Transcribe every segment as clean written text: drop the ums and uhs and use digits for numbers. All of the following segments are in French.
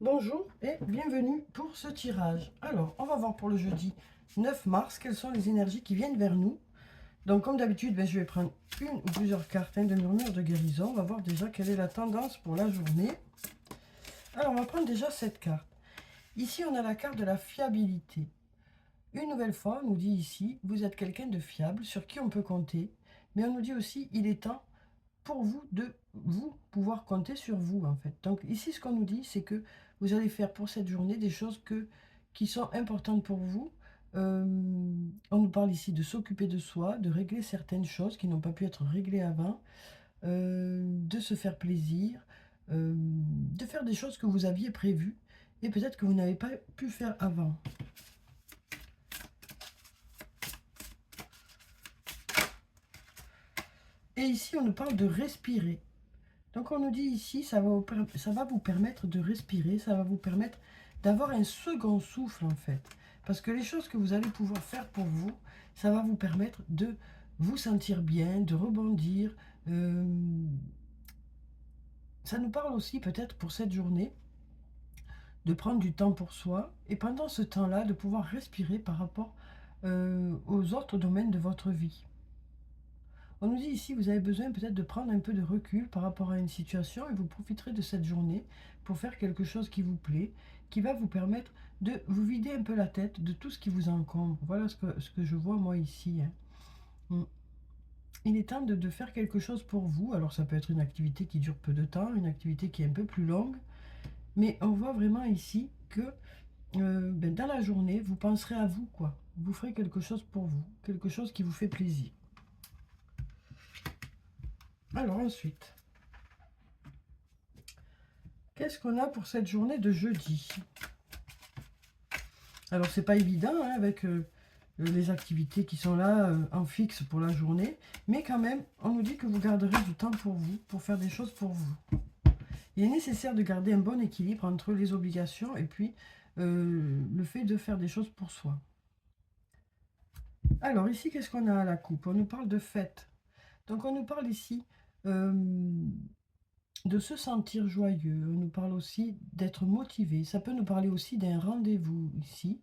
Bonjour et bienvenue pour ce tirage. Alors, on va voir pour le jeudi 9 mars quelles sont les énergies qui viennent vers nous. Donc, comme d'habitude, je vais prendre une ou plusieurs cartes de murmure de guérison. On va voir déjà quelle est la tendance pour la journée. Alors, on va prendre déjà cette carte. Ici, on a la carte de la fiabilité. Une nouvelle fois, on nous dit ici, vous êtes quelqu'un de fiable, sur qui on peut compter. Mais on nous dit aussi, il est temps pour vous de vous pouvoir compter sur vous en fait. Donc ici ce qu'on nous dit c'est que vous allez faire pour cette journée des choses qui sont importantes pour vous. Euh, on nous parle ici de s'occuper de soi, de régler certaines choses qui n'ont pas pu être réglées avant, de se faire plaisir, de faire des choses que vous aviez prévues et peut-être que vous n'avez pas pu faire avant. Et ici on nous parle de respirer. Donc on nous dit ici, ça va vous permettre de respirer, ça va vous permettre d'avoir un second souffle en fait. Parce que les choses que vous allez pouvoir faire pour vous, ça va vous permettre de vous sentir bien, de rebondir. Euh, Ça nous parle aussi peut-être pour cette journée de prendre du temps pour soi et pendant ce temps-là de pouvoir respirer par rapport aux autres domaines de votre vie. On nous dit ici, vous avez besoin peut-être de prendre un peu de recul par rapport à une situation et vous profiterez de cette journée pour faire quelque chose qui vous plaît, qui va vous permettre de vous vider un peu la tête de tout ce qui vous encombre. Voilà ce que je vois moi ici, hein. Mm. Il est temps de faire quelque chose pour vous. Alors ça peut être une activité qui dure peu de temps, une activité qui est un peu plus longue, mais on voit vraiment ici que dans la journée, vous penserez à vous, quoi. Vous ferez quelque chose pour vous, quelque chose qui vous fait plaisir. Alors ensuite, qu'est-ce qu'on a pour cette journée de jeudi? Alors, c'est pas évident hein, avec les activités qui sont là en fixe pour la journée, mais quand même, on nous dit que vous garderez du temps pour vous, pour faire des choses pour vous. Il est nécessaire de garder un bon équilibre entre les obligations et puis le fait de faire des choses pour soi. Alors, ici, qu'est-ce qu'on a à la coupe? On nous parle de fête. Donc, on nous parle ici euh, de se sentir joyeux. On nous parle aussi d'être motivé. Ça peut nous parler aussi d'un rendez-vous ici.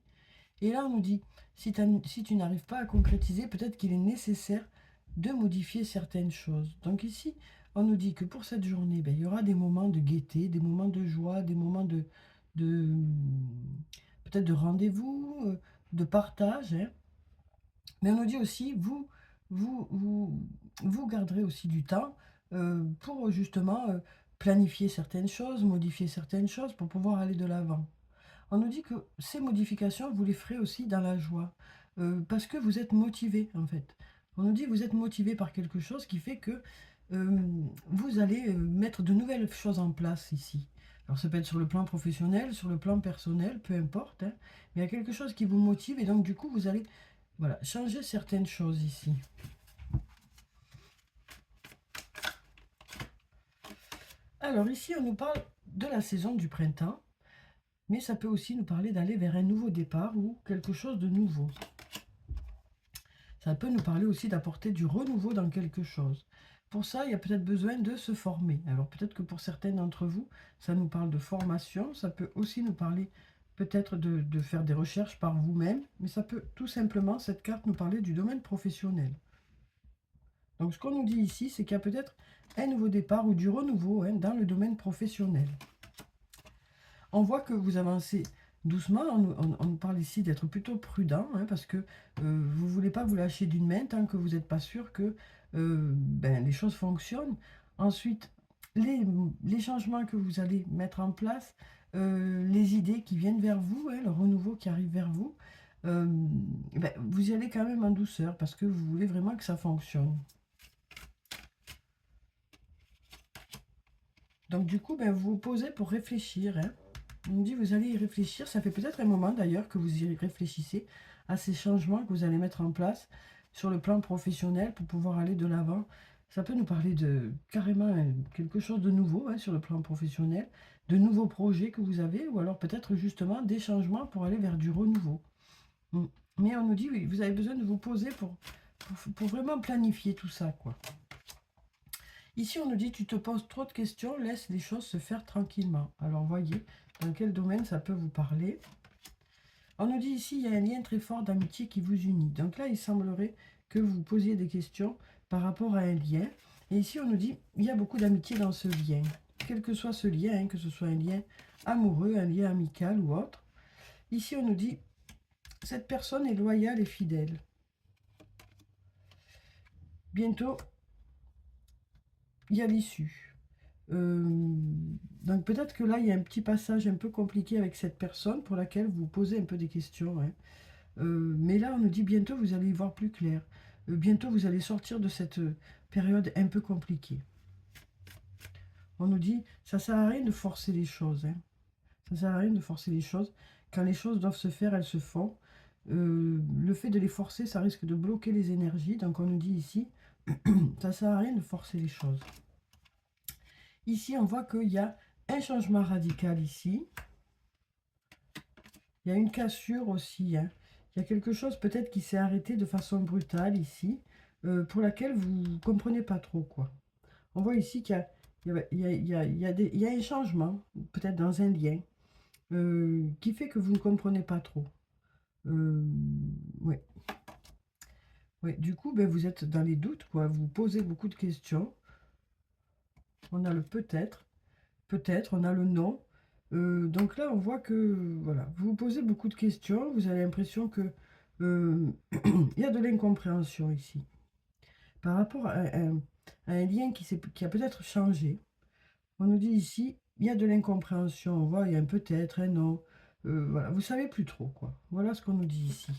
Et là, on nous dit, si tu n'arrives pas à concrétiser, peut-être qu'il est nécessaire de modifier certaines choses. Donc ici, on nous dit que pour cette journée, il y aura des moments de gaieté, des moments de joie, des moments de peut-être de rendez-vous, de partage, hein. Mais on nous dit aussi, vous, vous, vous garderez aussi du temps pour justement planifier certaines choses, modifier certaines choses pour pouvoir aller de l'avant. On nous dit que ces modifications, vous les ferez aussi dans la joie, parce que vous êtes motivé en fait. On nous dit que vous êtes motivé par quelque chose qui fait que vous allez mettre de nouvelles choses en place ici. Alors ça peut être sur le plan professionnel, sur le plan personnel, peu importe, hein, mais il y a quelque chose qui vous motive et donc du coup vous allez voilà, changer certaines choses ici. Alors ici on nous parle de la saison du printemps, mais ça peut aussi nous parler d'aller vers un nouveau départ ou quelque chose de nouveau. Ça peut nous parler aussi d'apporter du renouveau dans quelque chose. Pour ça, il y a peut-être besoin de se former. Alors peut-être que pour certains d'entre vous, ça nous parle de formation. Ça peut aussi nous parler peut-être de faire des recherches par vous-même. Mais ça peut tout simplement, cette carte, nous parler du domaine professionnel. Donc ce qu'on nous dit ici, c'est qu'il y a peut-être un nouveau départ ou du renouveau hein, dans le domaine professionnel. On voit que vous avancez doucement. On nous parle ici d'être plutôt prudent hein, parce que vous ne voulez pas vous lâcher d'une main tant que vous n'êtes pas sûr que les choses fonctionnent. Ensuite, les changements que vous allez mettre en place, les idées qui viennent vers vous, hein, le renouveau qui arrive vers vous, euh, vous y allez quand même en douceur parce que vous voulez vraiment que ça fonctionne. Donc du coup, vous vous posez pour réfléchir, hein. On me dit, vous allez y réfléchir. Ça fait peut-être un moment d'ailleurs que vous y réfléchissez à ces changements que vous allez mettre en place sur le plan professionnel pour pouvoir aller de l'avant. Ça peut nous parler de carrément quelque chose de nouveau hein, sur le plan professionnel, de nouveaux projets que vous avez, ou alors peut-être justement des changements pour aller vers du renouveau. Mm. Mais on nous dit, oui, vous avez besoin de vous poser pour vraiment planifier tout ça, quoi. Ici, on nous dit, tu te poses trop de questions, laisse les choses se faire tranquillement. Alors, voyez dans quel domaine ça peut vous parler. On nous dit ici, il y a un lien très fort d'amitié qui vous unit. Donc là, il semblerait que vous posiez des questions par rapport à un lien. Et ici, on nous dit, il y a beaucoup d'amitié dans ce lien. Quel que soit ce lien, hein, que ce soit un lien amoureux, un lien amical ou autre. Ici, on nous dit, cette personne est loyale et fidèle. Bientôt, il y a l'issue. Donc peut-être que là, il y a un petit passage un peu compliqué avec cette personne pour laquelle vous posez un peu des questions. Hein. Mais là, on nous dit bientôt, vous allez y voir plus clair. Bientôt, vous allez sortir de cette période un peu compliquée. On nous dit, ça sert à rien de forcer les choses. Hein. Ça sert à rien de forcer les choses. Quand les choses doivent se faire, elles se font. Le fait de les forcer, ça risque de bloquer les énergies. Donc on nous dit ici, ça sert à rien de forcer les choses. Ici, on voit qu'il y a un changement radical ici. Il y a une cassure aussi. Hein. Il y a quelque chose peut-être qui s'est arrêté de façon brutale ici, pour laquelle vous ne comprenez pas trop, quoi. On voit ici qu'il y a un changement, peut-être dans un lien, qui fait que vous ne comprenez pas trop. Ouais. Ouais. Du coup, ben, vous êtes dans les doutes, quoi. Vous posez beaucoup de questions. On a le peut-être, on a le non. Donc là, on voit que voilà, vous vous posez beaucoup de questions. Vous avez l'impression que il y a de l'incompréhension ici par rapport à un lien qui a peut-être changé. On nous dit ici, il y a de l'incompréhension. On voit, il y a un peut-être, un non. Voilà, vous savez plus trop, quoi. Voilà ce qu'on nous dit ici.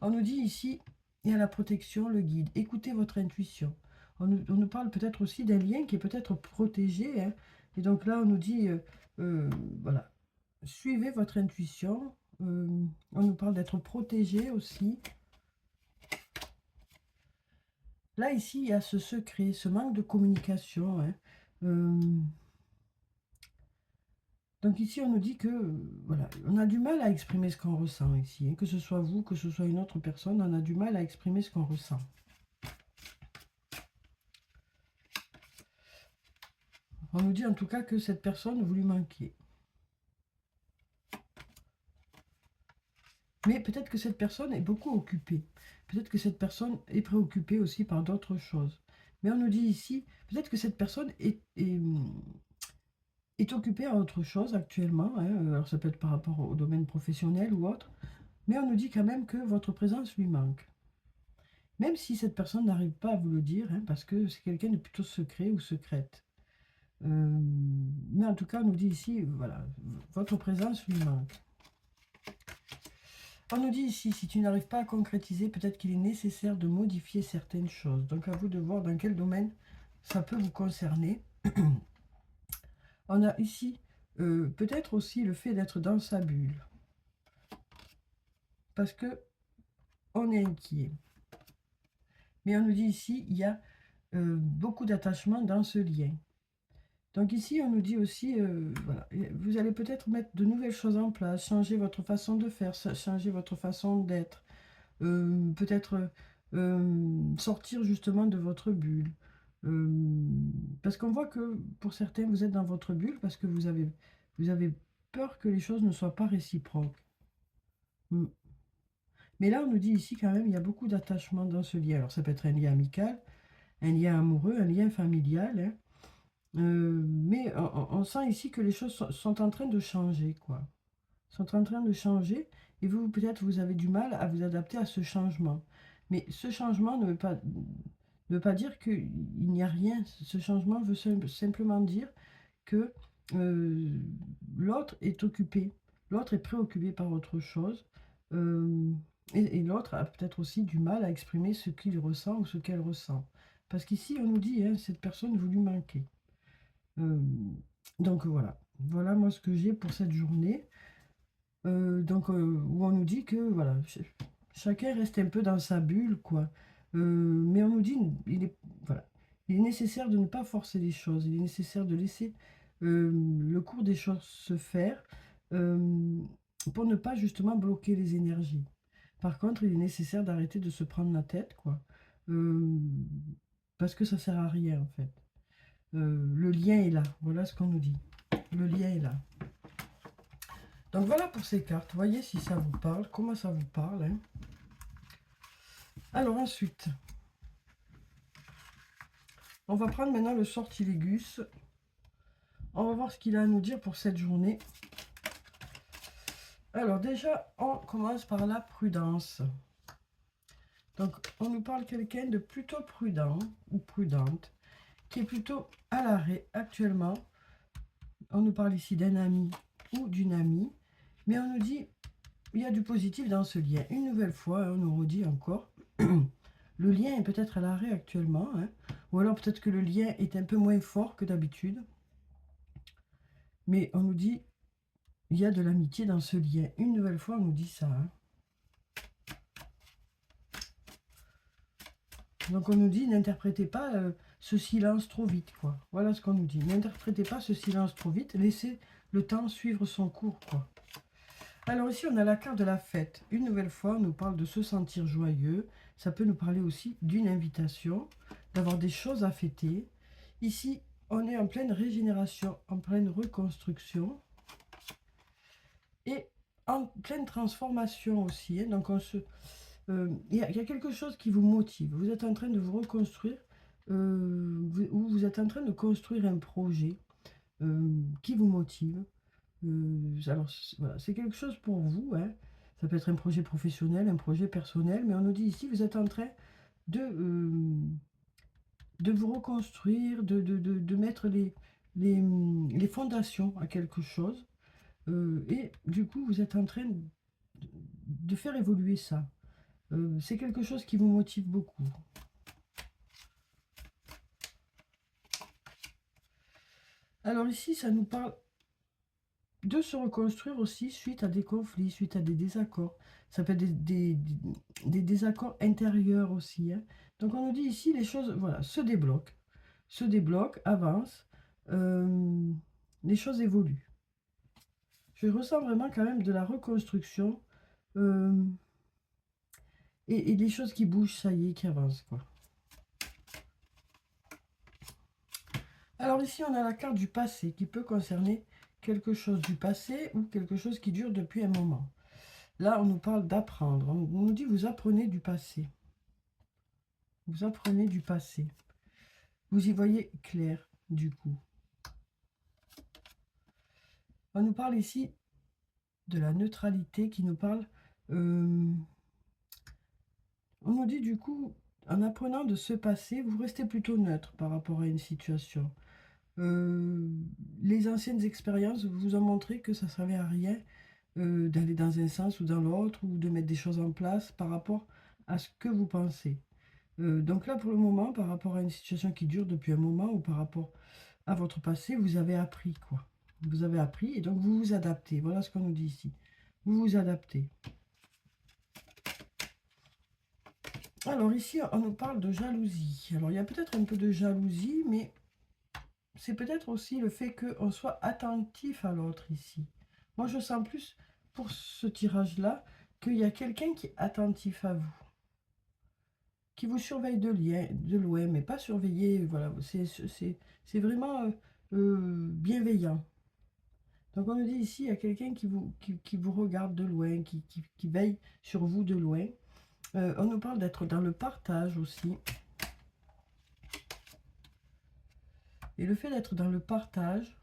On nous dit ici, il y a la protection, le guide. Écoutez votre intuition. On nous parle peut-être aussi d'un lien qui est peut-être protégé. Hein. Et donc là, on nous dit, voilà, suivez votre intuition. On nous parle d'être protégé aussi. Là, ici, il y a ce secret, ce manque de communication. Hein. Donc ici, on nous dit que, voilà, on a du mal à exprimer ce qu'on ressent ici. Hein. Que ce soit vous, que ce soit une autre personne, on a du mal à exprimer ce qu'on ressent. On nous dit en tout cas que cette personne, vous lui manquez. Mais peut-être que cette personne est beaucoup occupée. Peut-être que cette personne est préoccupée aussi par d'autres choses. Mais on nous dit ici, peut-être que cette personne est occupée à autre chose actuellement. Hein. Alors ça peut être par rapport au domaine professionnel ou autre. Mais on nous dit quand même que votre présence lui manque. Même si cette personne n'arrive pas à vous le dire, hein, parce que c'est quelqu'un de plutôt secret ou secrète. Mais en tout cas, on nous dit ici, voilà, votre présence lui manque. On nous dit ici, si tu n'arrives pas à concrétiser, peut-être qu'il est nécessaire de modifier certaines choses. Donc à vous de voir dans quel domaine ça peut vous concerner. On a ici peut-être aussi le fait d'être dans sa bulle. Parce que on est inquiet. Mais on nous dit ici, il y a beaucoup d'attachement dans ce lien. Donc ici, on nous dit aussi, voilà, vous allez peut-être mettre de nouvelles choses en place, changer votre façon de faire, changer votre façon d'être, peut-être sortir justement de votre bulle. Parce qu'on voit que pour certains, vous êtes dans votre bulle parce que vous avez peur que les choses ne soient pas réciproques. Mais là, on nous dit ici quand même, il y a beaucoup d'attachement dans ce lien. Alors ça peut être un lien amical, un lien amoureux, un lien familial, hein. Mais on sent ici que les choses sont en train de changer, quoi. Sont en train de changer, et vous, peut-être, vous avez du mal à vous adapter à ce changement. Mais ce changement ne veut pas dire qu'il n'y a rien. Ce changement veut simplement dire que l'autre est occupé. L'autre est préoccupé par autre chose. Et l'autre a peut-être aussi du mal à exprimer ce qu'il ressent ou ce qu'elle ressent. Parce qu'ici, on nous dit, hein, cette personne, vous lui manquez. Donc voilà. Voilà moi ce que j'ai pour cette journée. Donc où on nous dit que voilà, chacun reste un peu dans sa bulle, quoi. Mais on nous dit, voilà, il est nécessaire de ne pas forcer les choses. Il est nécessaire de laisser le cours des choses se faire pour ne pas justement bloquer les énergies. Par contre, il est nécessaire d'arrêter de se prendre la tête, quoi. Parce que ça sert à rien, en fait. le lien est là. Voilà ce qu'on nous dit. Le lien est là. Donc voilà pour ces cartes. Voyez si ça vous parle, comment ça vous parle. Hein. Alors ensuite, on va prendre maintenant le sortilègus. On va voir ce qu'il a à nous dire pour cette journée. Alors déjà, on commence par la prudence. Donc on nous parle quelqu'un de plutôt prudent ou prudente, qui est plutôt à l'arrêt actuellement. On nous parle ici d'un ami ou d'une amie, mais on nous dit il y a du positif dans ce lien. Une nouvelle fois, on nous redit encore, le lien est peut-être à l'arrêt actuellement, hein, ou alors peut-être que le lien est un peu moins fort que d'habitude, mais on nous dit il y a de l'amitié dans ce lien. Une nouvelle fois, on nous dit ça. Hein. Donc on nous dit n'interprétez pas ce silence trop vite, quoi. Voilà ce qu'on nous dit. N'interprétez pas ce silence trop vite, laissez le temps suivre son cours, quoi. Alors ici, on a la carte de la fête. Une nouvelle fois, on nous parle de se sentir joyeux. Ça peut nous parler aussi d'une invitation, d'avoir des choses à fêter. Ici, on est en pleine régénération, en pleine reconstruction et en pleine transformation aussi. Hein. Donc, il y a quelque chose qui vous motive. Vous êtes en train de vous reconstruire ou vous êtes en train de construire un projet qui vous motive. Alors, voilà, c'est quelque chose pour vous. Hein. Ça peut être un projet professionnel, un projet personnel, mais on nous dit ici, vous êtes en train de vous reconstruire, de mettre les fondations à quelque chose. Et du coup, vous êtes en train de faire évoluer ça. C'est quelque chose qui vous motive beaucoup. Alors ici, ça nous parle de se reconstruire aussi suite à des conflits, suite à des désaccords. Ça peut être des désaccords intérieurs aussi. Hein. Donc on nous dit ici, les choses voilà, se débloquent, avancent, les choses évoluent. Je ressens vraiment quand même de la reconstruction et des choses qui bougent, ça y est, qui avancent, quoi. Alors ici, on a la carte du passé qui peut concerner quelque chose du passé ou quelque chose qui dure depuis un moment. Là, on nous parle d'apprendre. On nous dit, vous apprenez du passé. Vous apprenez du passé. Vous y voyez clair, du coup. On nous parle ici de la neutralité qui nous parle... on nous dit, du coup, en apprenant de ce passé, vous restez plutôt neutre par rapport à une situation. Les anciennes expériences vous ont montré que ça ne servait à rien d'aller dans un sens ou dans l'autre, ou de mettre des choses en place par rapport à ce que vous pensez. Donc là, pour le moment, par rapport à une situation qui dure depuis un moment, ou par rapport à votre passé, vous avez appris, quoi. Vous avez appris, et donc vous vous adaptez. Voilà ce qu'on nous dit ici. Vous vous adaptez. Alors ici, on nous parle de jalousie. Alors il y a peut-être un peu de jalousie, mais c'est peut-être aussi le fait qu'on soit attentif à l'autre ici. Moi, je sens plus pour ce tirage-là qu'il y a quelqu'un qui est attentif à vous, qui vous surveille de loin, mais pas surveiller, voilà, c'est vraiment bienveillant. Donc on nous dit ici, il y a quelqu'un qui vous regarde de loin, qui veille sur vous de loin. On nous parle d'être dans le partage aussi. Et le fait d'être dans le partage,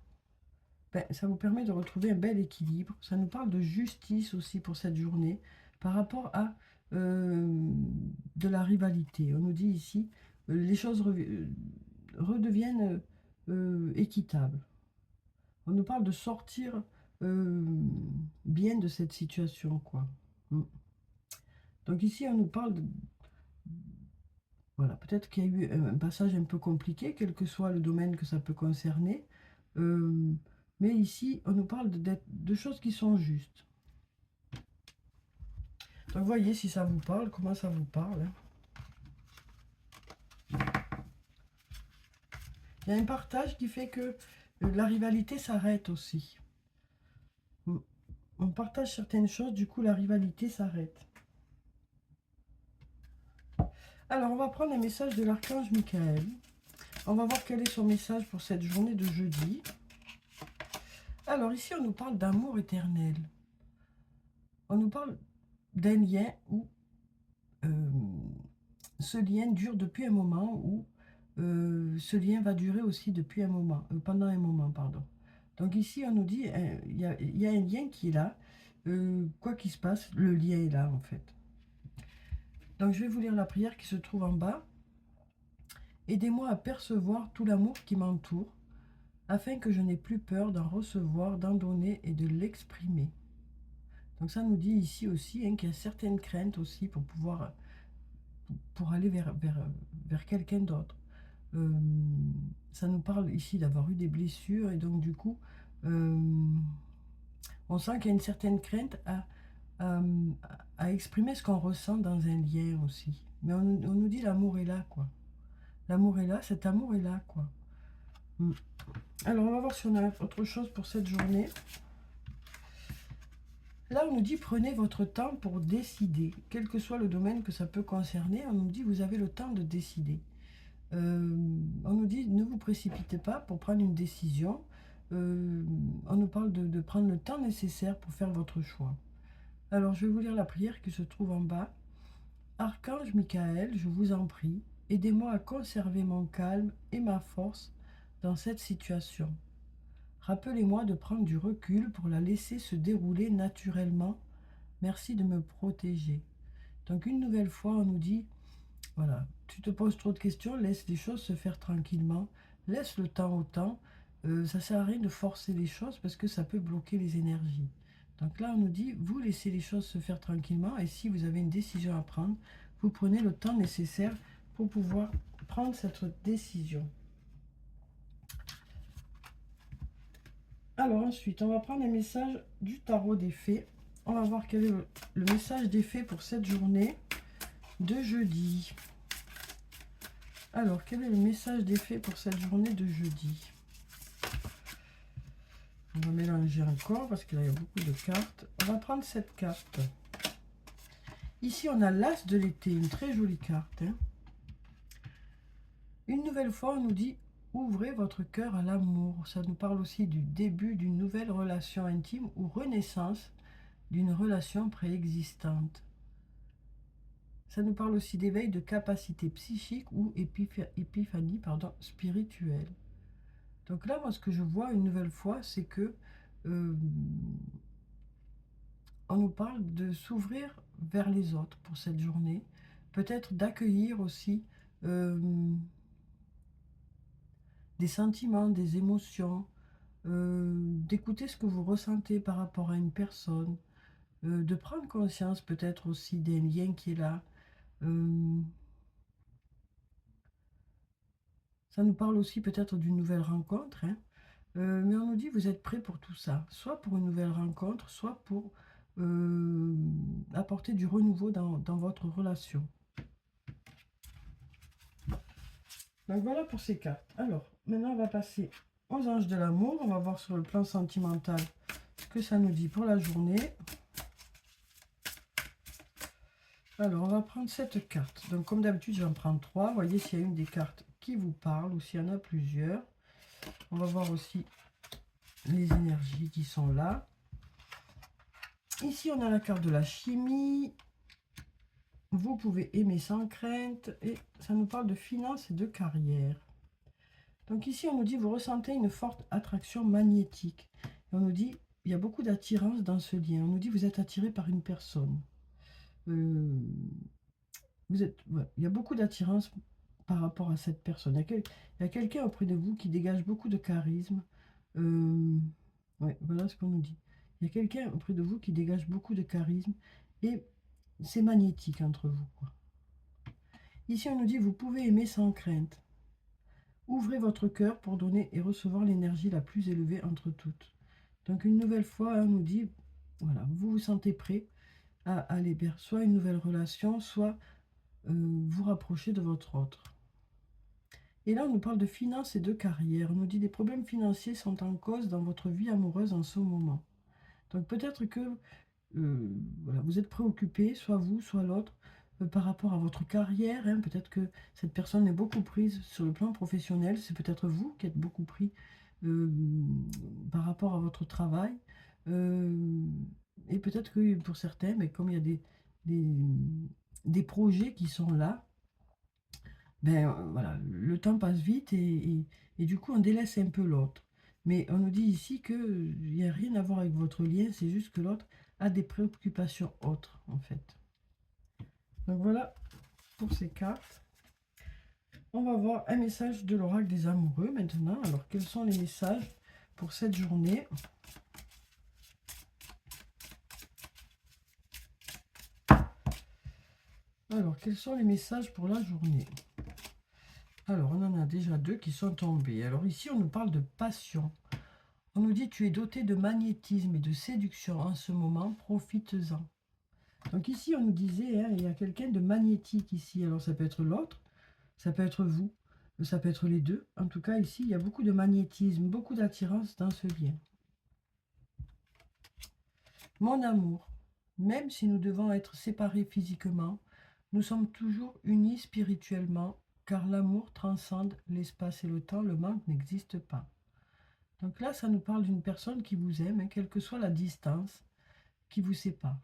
ben, ça vous permet de retrouver un bel équilibre. Ça nous parle de justice aussi pour cette journée par rapport à de la rivalité. On nous dit ici, les choses redeviennent équitables. On nous parle de sortir bien de cette situation, quoi. Donc ici, on nous parle de... Voilà, peut-être qu'il y a eu un passage un peu compliqué, quel que soit le domaine que ça peut concerner. Mais ici, on nous parle de choses qui sont justes. Donc, voyez si ça vous parle, comment ça vous parle. Hein. Il y a un partage qui fait que la rivalité s'arrête aussi. On partage certaines choses, du coup, la rivalité s'arrête. Alors, on va prendre un message de l'archange Michael On va voir quel est son message pour cette journée de jeudi. Alors ici, on nous parle d'amour éternel. On nous parle d'un lien où ce lien dure depuis un moment, ou ce lien va durer aussi depuis un moment, pendant un moment, pardon. Donc ici, on nous dit, il y a un lien qui est là. Quoi qu'il se passe, le lien est là, en fait. Donc je vais vous lire la prière qui se trouve en bas. Aidez-moi à percevoir tout l'amour qui m'entoure, afin que je n'ai plus peur d'en recevoir, d'en donner et de l'exprimer. Donc ça nous dit ici aussi qu'il y a certaines craintes aussi pour pouvoir, pour aller vers quelqu'un d'autre. Ça nous parle ici d'avoir eu des blessures, et donc du coup, on sent qu'il y a une certaine crainte à exprimer ce qu'on ressent dans un lien aussi. Mais on nous dit l'amour est là, quoi. L'amour est là, cet amour est là, quoi. Alors, on va voir si on a autre chose pour cette journée. Là, on nous dit prenez votre temps pour décider. Quel que soit le domaine que ça peut concerner, on nous dit vous avez le temps de décider. On nous dit ne vous précipitez pas pour prendre une décision. On nous parle de prendre le temps nécessaire pour faire votre choix. Alors, je vais vous lire la prière qui se trouve en bas. Archange Michael, je vous en prie, aidez-moi à conserver mon calme et ma force dans cette situation. Rappelez-moi de prendre du recul pour la laisser se dérouler naturellement. Merci de me protéger. Donc une nouvelle fois, on nous dit, voilà, tu te poses trop de questions, laisse les choses se faire tranquillement, laisse le temps au temps. Ça sert à rien de forcer les choses parce que ça peut bloquer les énergies. Donc là, on nous dit, vous laissez les choses se faire tranquillement, et si vous avez une décision à prendre, vous prenez le temps nécessaire pour pouvoir prendre cette décision. Alors ensuite, on va prendre les messages du tarot des fées. On va voir quel est le message des fées pour cette journée de jeudi. Alors, quel est le message des fées pour cette journée de jeudi? On va mélanger encore parce qu'il y a beaucoup de cartes. On va prendre cette carte. Ici, on a l'As de l'été, une très jolie carte, hein. Une nouvelle fois, on nous dit ouvrez votre cœur à l'amour. Ça nous parle aussi du début d'une nouvelle relation intime ou renaissance d'une relation préexistante. Ça nous parle aussi d'éveil de capacité psychique ou épiphanie spirituelle. Donc là, moi, ce que je vois une nouvelle fois, c'est que on nous parle de s'ouvrir vers les autres pour cette journée. Peut-être d'accueillir aussi des sentiments, des émotions, d'écouter ce que vous ressentez par rapport à une personne, de prendre conscience peut-être aussi des liens qui est là. Ça nous parle aussi peut-être d'une nouvelle rencontre, hein. Mais on nous dit vous êtes prêts pour tout ça, soit pour une nouvelle rencontre, soit pour apporter du renouveau dans votre relation. Donc voilà pour ces cartes. Alors, maintenant on va passer aux anges de l'amour. On va voir sur le plan sentimental ce que ça nous dit pour la journée. Alors, on va prendre cette carte. Donc, comme d'habitude, je vais en prendre 3. Voyez s'il y a une des cartes qui vous parle ou s'il y en a plusieurs. On va voir aussi les énergies qui sont là. Ici, on a la carte de la chimie. Vous pouvez aimer sans crainte. Et ça nous parle de finances et de carrière. Donc ici, on nous dit, vous ressentez une forte attraction magnétique. Et on nous dit, il y a beaucoup d'attirance dans ce lien. On nous dit, vous êtes attiré par une personne. Il y a beaucoup d'attirance par rapport à cette personne. Il y a quelqu'un auprès de vous qui dégage beaucoup de charisme. Ouais, voilà ce qu'on nous dit. Il y a quelqu'un auprès de vous qui dégage beaucoup de charisme et c'est magnétique entre vous, quoi. Ici, on nous dit, vous pouvez aimer sans crainte. Ouvrez votre cœur pour donner et recevoir l'énergie la plus élevée entre toutes. Donc, une nouvelle fois, on nous dit, voilà, vous vous sentez prêt à aller vers soit une nouvelle relation, soit vous rapprocher de votre autre. Et là, on nous parle de finances et de carrière. On nous dit des problèmes financiers sont en cause dans votre vie amoureuse en ce moment. Donc peut-être que voilà, vous êtes préoccupé, soit vous, soit l'autre, par rapport à votre carrière, hein. Peut-être que cette personne est beaucoup prise sur le plan professionnel. C'est peut-être vous qui êtes beaucoup pris par rapport à votre travail. Et peut-être que pour certains, mais comme il y a des, des projets qui sont là, ben voilà, le temps passe vite et du coup on délaisse un peu l'autre. Mais on nous dit ici qu'il n'y a rien à voir avec votre lien, c'est juste que l'autre a des préoccupations autres en fait. Donc voilà pour ces cartes. On va voir un message de l'oracle des amoureux maintenant. Alors quels sont les messages pour cette journée? Alors quels sont les messages pour la journée? Alors on en a déjà deux qui sont tombés. Alors ici on nous parle de passion. On nous dit tu es doté de magnétisme et de séduction en ce moment, profites-en. Donc ici on nous disait, hein, il y a quelqu'un de magnétique ici. Alors ça peut être l'autre, ça peut être vous, ça peut être les deux. En tout cas ici il y a beaucoup de magnétisme, beaucoup d'attirance dans ce lien. Mon amour, même si nous devons être séparés physiquement, nous sommes toujours unis spirituellement, car l'amour transcende l'espace et le temps, le manque n'existe pas. Donc là, ça nous parle d'une personne qui vous aime, hein, quelle que soit la distance qui vous sépare.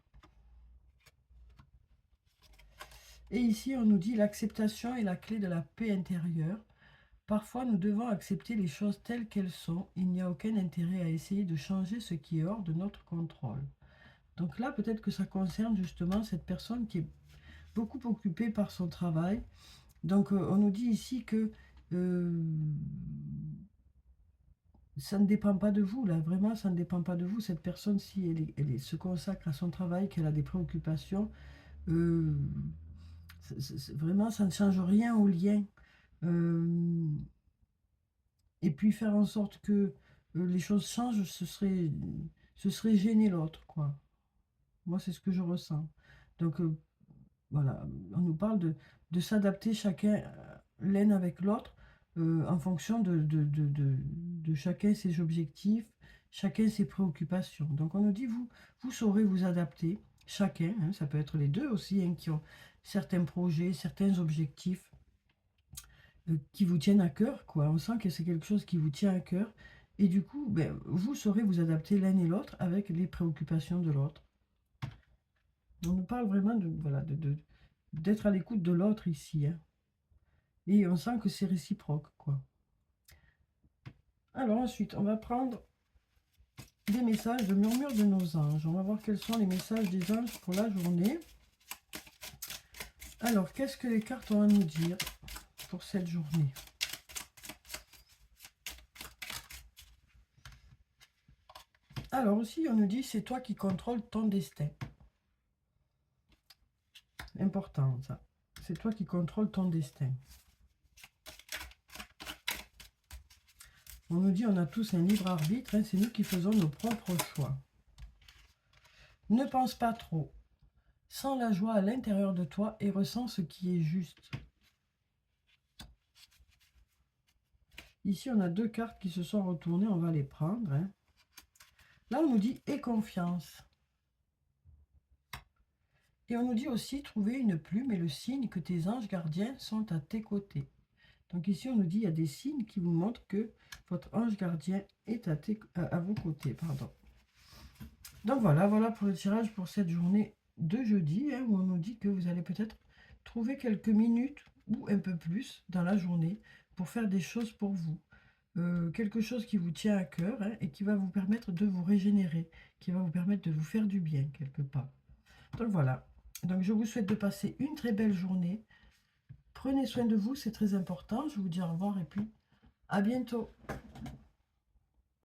Et ici, on nous dit l'acceptation est la clé de la paix intérieure. Parfois, nous devons accepter les choses telles qu'elles sont. Il n'y a aucun intérêt à essayer de changer ce qui est hors de notre contrôle. Donc là, peut-être que ça concerne justement cette personne qui est beaucoup occupée par son travail. Donc, on nous dit ici que ça ne dépend pas de vous, là, vraiment, ça ne dépend pas de vous. Cette personne, si se consacre à son travail, qu'elle a des préoccupations, vraiment, ça ne change rien au lien. Et puis, faire en sorte que les choses changent, ce serait gêner l'autre, quoi. Moi, c'est ce que je ressens. Donc, voilà, on nous parle de s'adapter chacun l'un avec l'autre en fonction de chacun ses objectifs, chacun ses préoccupations. Donc on nous dit, vous saurez vous adapter, chacun, hein, ça peut être les deux aussi, hein, qui ont certains projets, certains objectifs qui vous tiennent à cœur, quoi. On sent que c'est quelque chose qui vous tient à cœur. Et du coup, ben, vous saurez vous adapter l'un et l'autre avec les préoccupations de l'autre. On nous parle vraiment voilà, d'être à l'écoute de l'autre ici. Hein. Et on sent que c'est réciproque, quoi. Alors ensuite, on va prendre des messages de murmure de nos anges. On va voir quels sont les messages des anges pour la journée. Alors, qu'est-ce que les cartes ont à nous dire pour cette journée? Alors aussi, on nous dit, c'est toi qui contrôles ton destin. Important, ça. C'est toi qui contrôles ton destin. On nous dit, on a tous un libre arbitre, hein, c'est nous qui faisons nos propres choix. Ne pense pas trop. Sens la joie à l'intérieur de toi et ressens ce qui est juste. Ici, on a deux cartes qui se sont retournées, on va les prendre. Hein. Là, on nous dit « aie confiance ». Et on nous dit aussi « trouver une plume et le signe que tes anges gardiens sont à tes côtés ». Donc ici, on nous dit il y a des signes qui vous montrent que votre ange gardien est à vos côtés. Pardon. Donc voilà pour le tirage pour cette journée de jeudi, hein, où on nous dit que vous allez peut-être trouver quelques minutes ou un peu plus dans la journée pour faire des choses pour vous. Quelque chose qui vous tient à cœur, hein, et qui va vous permettre de vous régénérer, qui va vous permettre de vous faire du bien quelque part. Donc voilà. Donc je vous souhaite de passer une très belle journée. Prenez soin de vous, c'est très important. Je vous dis au revoir et puis à bientôt.